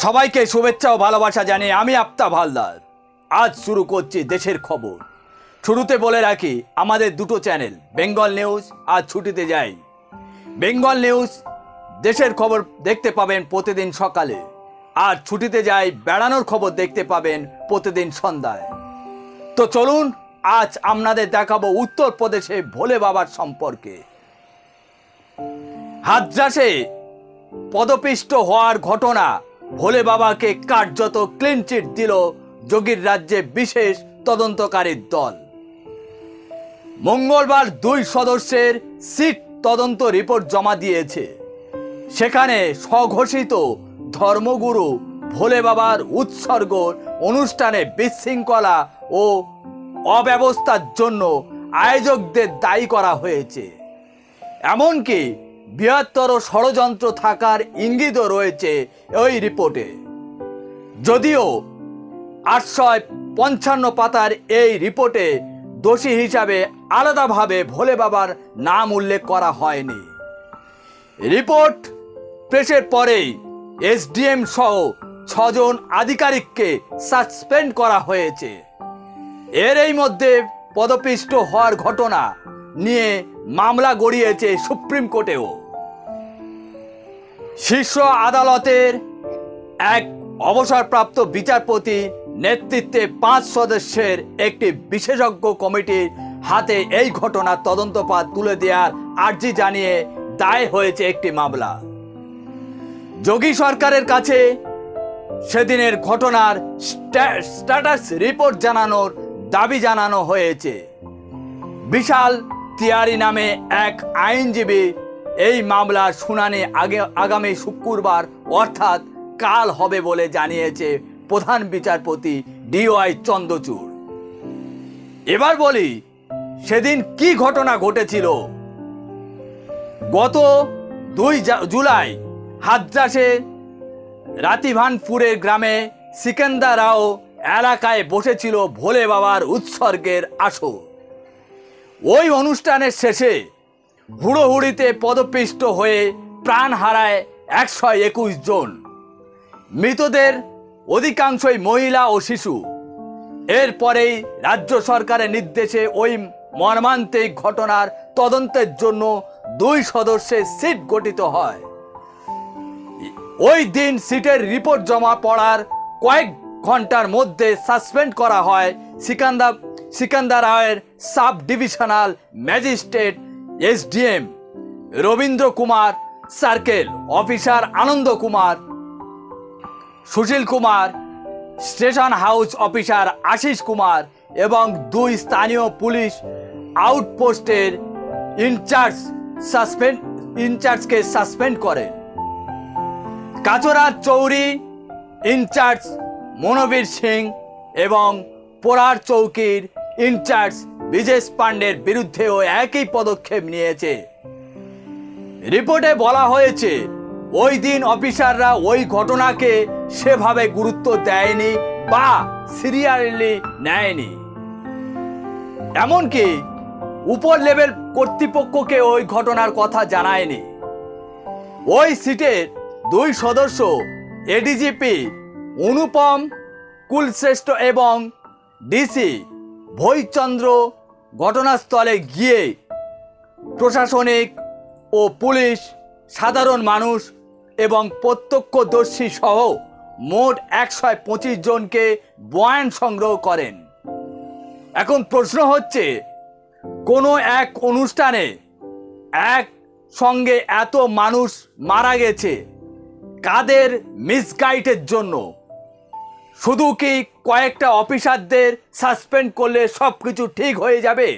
সবাইকে শুভেচ্ছা ও ভালোবাসা জানিয়ে আমি আফতাব হালদার আজ শুরু করছি দেশের খবর। শুরুতে বলে রাখি আমাদের দুটো চ্যানেল বেঙ্গল নিউজ আজ ছুটিতে যায়। বেঙ্গল নিউজ দেশের খবর দেখতে পাবেন প্রতিদিন সকালে, আর ছুটিতে যায় বেড়ানোর খবর দেখতে পাবেন প্রতিদিন সন্ধ্যায়। তো চলুন আজ আপনাদের দেখাবো উত্তরপ্রদেশে ভোলে বাবার সম্পর্কে। হাথরাসে পদপিষ্ট হওয়ার ঘটনা ভোলে বাবাকে কার্যত ক্লিন চিট দিল যোগীর রাজ্যে বিশেষ তদন্তকারীর দল। মঙ্গলবার 2 সদস্যের সিট তদন্ত রিপোর্ট জমা দিয়েছে। সেখানে স্বঘোষিত ধর্মগুরু ভোলে বাবার উৎসর্গ অনুষ্ঠানে বিশৃঙ্খলা ও অব্যবস্থার জন্য আয়োজকদের দায়ী করা হয়েছে। এমনকি বৃহত্তর ষড়যন্ত্র থাকার ইঙ্গিতও রয়েছে ওই রিপোর্টে। যদিও 855 পাতার এই রিপোর্টে দোষী হিসাবে আলাদাভাবে ভোলে বাবার নাম উল্লেখ করা হয়নি। রিপোর্ট পেশের পরেই এসডিএম সহ 6 জন আধিকারিককে সাসপেন্ড করা হয়েছে। এরই মধ্যে পদপিষ্ট হওয়ার ঘটনা নিয়ে মামলা গড়িয়েছে সুপ্রিম কোর্টেও। শীর্ষ আদালতের এক অবসরপ্রাপ্ত বিচারপতি নেতৃত্বে 5 সদস্যের একটি বিশেষজ্ঞ কমিটির হাতে এই ঘটনার তদন্তভার তুলে দেওয়ার আর্জি জানিয়ে দায়ের হয়েছে একটি মামলা। যোগী সরকারের কাছে সেদিনের ঘটনার স্ট্যাটাস রিপোর্ট জানানোর দাবি জানানো হয়েছে। বিশাল তিয়ারি নামে এক আইনজীবী এই মামলার শুনানি আগামী শুক্রবার অর্থাৎ কাল হবে বলে জানিয়েছে প্রধান বিচারপতি DY চন্দ্রচূড়। এবার বলি সেদিন কি ঘটনা ঘটেছিল। গত 2 জুলাই হাথরাসে রাতিভানপুরের গ্রামে সিকান্দারাও এলাকায় বসেছিল ভোলে বাবার উৎসর্গের আসর। ওই অনুষ্ঠানের শেষে হুড়োহুড়িতে পদপিষ্ট হয়ে প্রাণ হারায় 121 জন। মৃতদের অধিকাংশই মহিলা ও শিশু। এরপরেই রাজ্য সরকারের নির্দেশে ওই মর্মান্তিক ঘটনার তদন্তের জন্য 2 সদস্যের সিট গঠিত হয়। ওই দিন সিটের রিপোর্ট জমা পড়ার কয়েক ঘন্টার মধ্যে সাসপেন্ড করা হয় সিকান্দারাওয়ের sub divisional magistrate SDM Rabindra Kumar, circle officer Anand Kumar, Sushil Kumar, station house officer Ashish Kumar এবং 2 স্থানীয় পুলিশ আউটপোস্টের ইনচার্জকে সাসপেন্ড করেন। কাচরার চৌরি ইনচার্জ মনোবীর সিং এবং পোরার চৌকির ইনচার্জ বিজেশ পান্ডের বিরুদ্ধেও একই পদক্ষেপ নিয়েছে। রিপোর্টে বলা হয়েছে ওই দিন অফিসাররা ওই ঘটনাকে সেভাবে গুরুত্ব দেয়নি বা সিরিয়াসলি নেয়নি। এমনকি উপর লেভেল কর্তৃপক্ষকে ওই ঘটনার কথা জানায়নি। ওই সিটের 2 সদস্য এডিজিপি অনুপম কুলশ্রেষ্ঠ এবং ডিসি ভৈচন্দ্র ঘটনাস্থলে গিয়ে প্রশাসনিক ও পুলিশ, সাধারণ মানুষ এবং প্রত্যক্ষদর্শী সহ মোট 125 জনকে বয়ান সংগ্রহ করেন। এখন প্রশ্ন হচ্ছে, কোনো এক অনুষ্ঠানে একসঙ্গে এত মানুষ মারা গেছে কাদের মিসগাইডের জন্য? শুধু কি কয়েকটা অফিসারদের সাসপেন্ড করলে সব কিছু ঠিক হয়ে যাবে,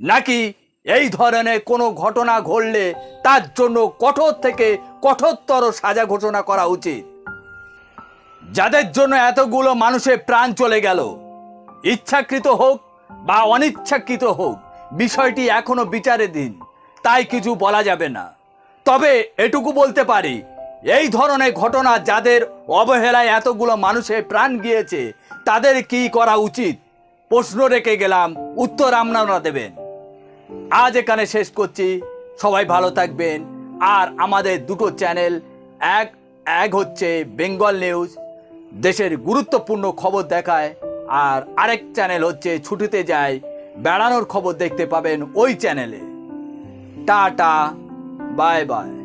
নাকি এই ধরনের কোনো ঘটনা ঘটলে তার জন্য কঠোর থেকে কঠোরতর সাজা ঘোষণা করা উচিত? যাদের জন্য এতগুলো মানুষের প্রাণ চলে গেল, ইচ্ছাকৃত হোক বা অনিচ্ছাকৃত হোক, বিষয়টি এখনো বিচারাধীন, তাই কিছু বলা যাবে না। তবে এটুকু বলতে পারি, এই ধরনের ঘটনা যাদের অবহেলায় এতগুলো মানুষের প্রাণ গিয়েছে তাদের কি করা উচিত প্রশ্ন রেখে গেলাম, উত্তর আপনারা দেবেন। আজ এখানে শেষ করছি। সবাই ভালো থাকবেন। আর আমাদের দুটো চ্যানেল, এক এক হচ্ছে বেঙ্গল নিউজ, দেশের গুরুত্বপূর্ণ খবর দেখায়, আর আরেক চ্যানেল হচ্ছে ছুটিতে যায় বেড়ানোর খবর দেখতে পাবেন ওই চ্যানেলে। Tata, bye bye.